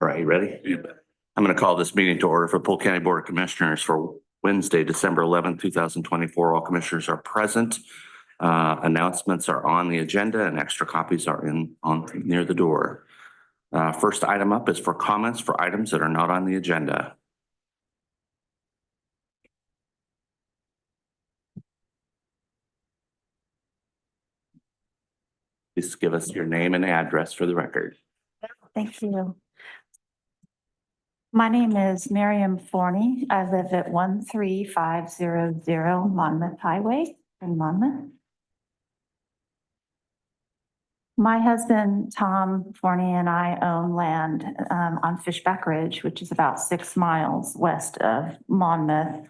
All right, you ready? You bet. I'm going to call this meeting to order for Polk County Board of Commissioners for Wednesday, December 11th, 2024. All commissioners are present. Announcements are on the agenda and extra copies are near the door. First item up is for comments for items that are not on the agenda. Please give us your name and address for the record. Thank you. My name is Miriam Forney. I live at 13500 Monmouth Highway in Monmouth. My husband, Tom Forney, and I own land on Fishback Ridge, which is about 6 miles west of Monmouth.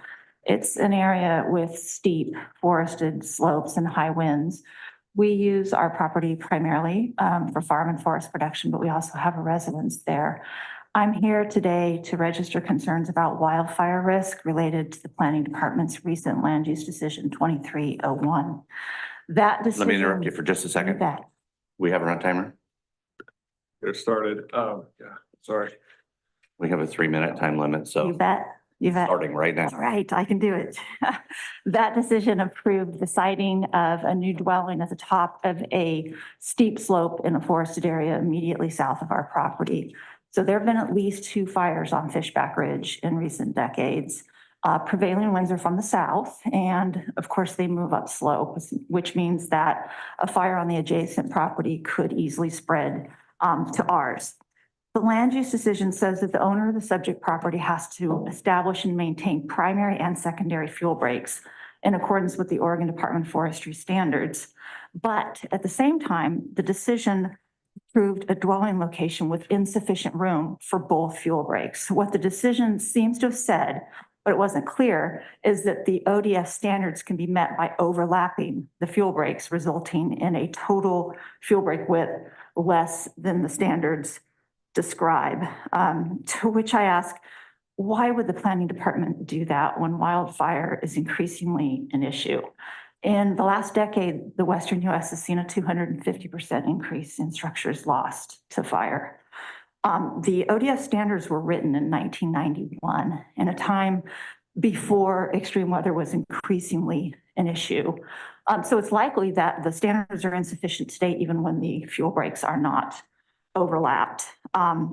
It's an area with steep forested slopes and high winds. We use our property primarily for farm and forest production, but we also have a residence there. I'm here today to register concerns about wildfire risk related to the Planning Department's recent land use decision 2301. That decision. Let me interrupt you for just a second. We have a run timer. Get started. Yeah, sorry. We have a 3-minute time limit, so You bet. You bet. starting right now. All right, I can do it. That decision approved the siting of a new dwelling at the top of a steep slope in a forested area immediately south of our property. So there have been at least 2 fires on Fishback Ridge in recent decades. Prevailing winds are from the south, and of course they move up slope, which means that a fire on the adjacent property could easily spread to ours. The land use decision says that the owner of the subject property has to establish and maintain primary and secondary fuel breaks in accordance with the Oregon Department of Forestry standards. But at the same time, the decision approved a dwelling location with insufficient room for both fuel breaks. What the decision seems to have said, but it wasn't clear, is that the ODS standards can be met by overlapping the fuel breaks, resulting in a total fuel break width less than the standards describe. To which I ask, why would the Planning Department do that when wildfire is increasingly an issue? In the last decade, the Western US has seen a 250% increase in structures lost to fire. The ODS standards were written in 1991, in a time before extreme weather was increasingly an issue. So it's likely that the standards are insufficient today, even when the fuel breaks are not overlapped.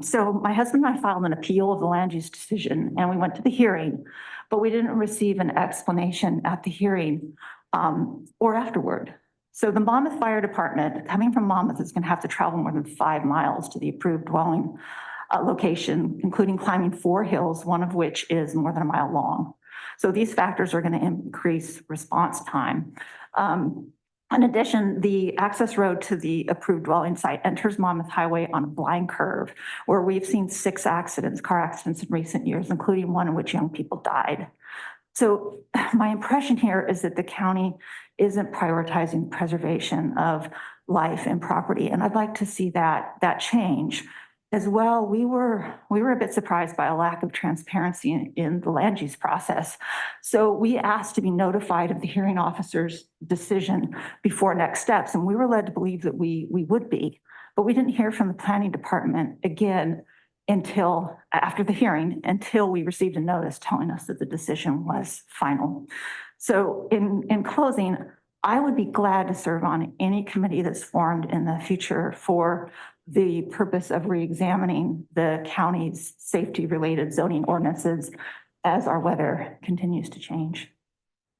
So my husband and I filed an appeal of the land use decision, and we went to the hearing, but we didn't receive an explanation at the hearing or afterward. So the Monmouth Fire Department, coming from Monmouth, is going to have to travel more than 5 miles to the approved dwelling location, including climbing 4 hills, one of which is more than 1 mile long. So these factors are going to increase response time. In addition, the access road to the approved dwelling site enters Monmouth Highway on a blind curve, where we've seen 6 car accidents in recent years, including one in which young people died. So my impression here is that the county isn't prioritizing preservation of life and property, and I'd like to see that change. As well, we were a bit surprised by a lack of transparency in the land use process. So we asked to be notified of the hearing officer's decision before next steps, and we were led to believe that we would be, but we didn't hear from the Planning Department again until after the hearing, until we received a notice telling us that the decision was final. So in closing, I would be glad to serve on any committee that's formed in the future for the purpose of reexamining the county's safety-related zoning ordinances as our weather continues to change.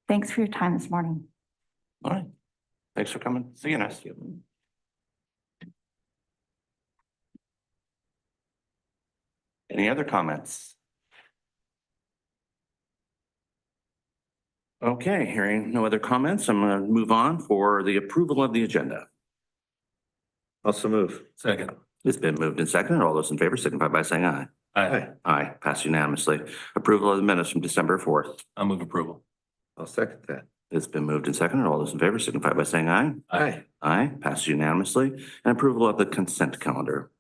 Thanks for your time this morning. All right. Thanks for coming. Seeing us. Any other comments? Okay, hearing no other comments, I'm going to move on for the approval of the agenda. Also move. Second. It's been moved and seconded. All those in favor signify by saying aye. Aye. Aye. Passed unanimously. Approval of the minutes from December 4th. I'll move approval. I'll second that. It's been moved and seconded. All those in favor signify by saying aye. Aye. Aye. Passed unanimously. And approval of the consent calendar.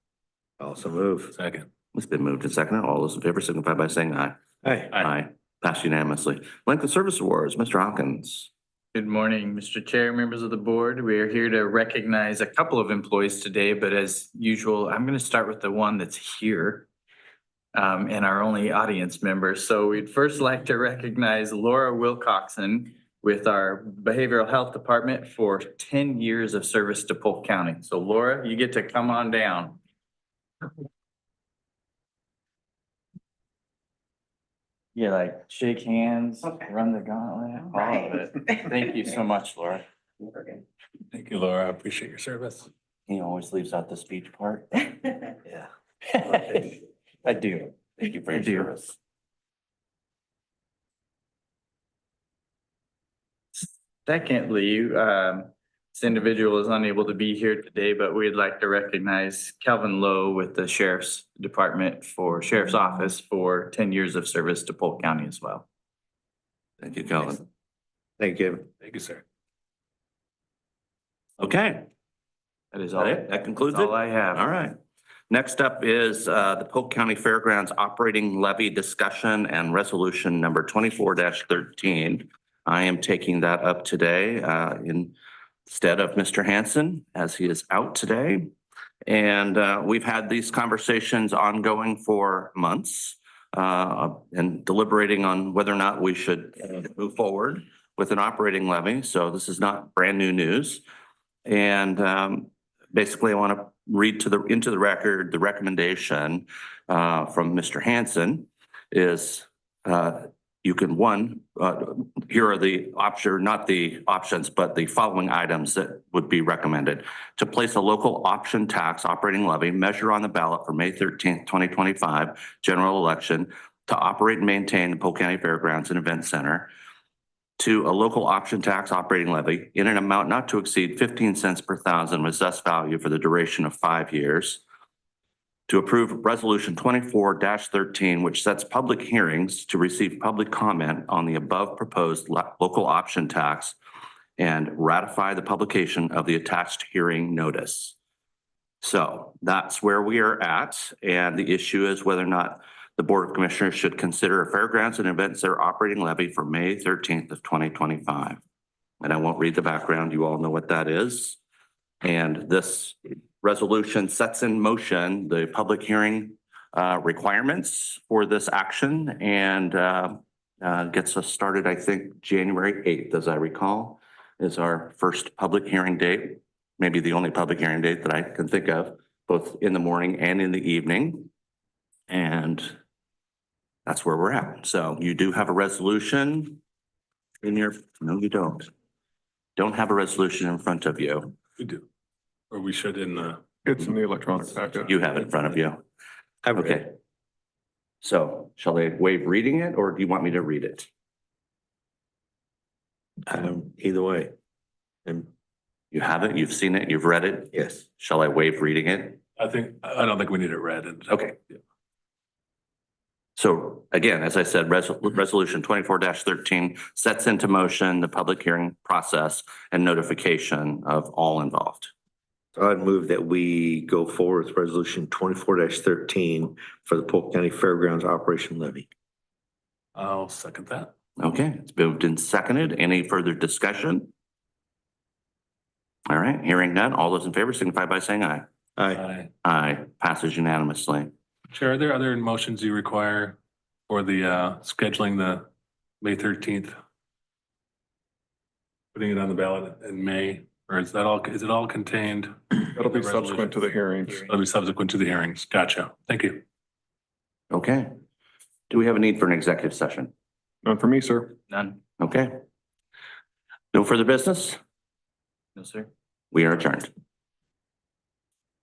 Also move. Second. It's been moved and seconded. All those in favor signify by saying aye. Aye. Aye. Passed unanimously. Length of service awards, Mr. Hawkins. Good morning, Mr. Chair, members of the board. We are here to recognize a couple of employees today, but as usual, I'm going to start with the one that's here. and our only audience member. So we'd first like to recognize Laura Wilcoxon with our Behavioral Health Department for 10 years of service to Polk County. So Laura, you get to come on down. Yeah, like shake hands, run the gauntlet, all of it. Thank you so much, Laura. Thank you, Laura. I appreciate your service. He always leaves out the speech part. Yeah. I do. Thank you for your service. Secondly, this individual is unable to be here today, but we'd like to recognize Calvin Lowe with the Sheriff's Department for Sheriff's Office for 10 years of service to Polk County as well. Thank you, Calvin. Thank you. Thank you, sir. Okay, That is is all. that it? That concludes That's it? all I have. All right. Next up is the Polk County Fairgrounds Operating Levy Discussion and Resolution number 24-13. I am taking that up today instead of Mr. Hanson, as he is out today. And we've had these conversations ongoing for months and deliberating on whether or not we should move forward with an operating levy. So this is not brand new news. And basically, I want to read into the record, the recommendation from Mr. Hanson is you can here are the not the options, but the following items that would be recommended. To place a local option tax operating levy measure on the ballot for May 13th, 2025 general election to operate and maintain the Polk County Fairgrounds and Event Center. To a local option tax operating levy in an amount not to exceed 15 cents per thousand with assessed value for the duration of 5 years. To approve Resolution 24-13, which sets public hearings to receive public comment on the above proposed local option tax and ratify the publication of the attached hearing notice. So that's where we are at. And the issue is whether or not the Board of Commissioners should consider a fairgrounds and events center operating levy for May 13th of 2025. And I won't read the background. You all know what that is. And this resolution sets in motion the public hearing requirements for this action and gets us started, I think, January 8th, as I recall, is our first public hearing date, maybe the only public hearing date that I can think of, both in the morning and in the evening. And that's where we're at. So you do have a resolution in your, no, you don't. Don't have a resolution in front of you. We do. Or we should in the. It's in the electronic packet. You have it in front of you. I've read Okay. it. So shall I waive reading it or do you want me to read it? Either way. And You have it, you've seen it, you've read it. yes. Shall I waive reading it? I don't think we need it read. Okay. So again, as I said, resolution 24-13 sets into motion the public hearing process and notification of all involved. So I'd move that we go forward with resolution 24-13 for the Polk County Fairgrounds Operation Levy. I'll second that. Okay, it's moved and seconded. Any further discussion? All right, hearing none. All those in favor signify by saying aye. Aye. Aye, passes unanimously. Chair, are there other motions you require for the scheduling the May 13th? Putting it on the ballot in May, or is it all contained? That'll be subsequent to the hearings. It'll be subsequent to the hearings. Gotcha. Thank you. Okay. Do we have a need for an executive session? None for me, sir. None? Okay. No further business? No, sir. We are adjourned.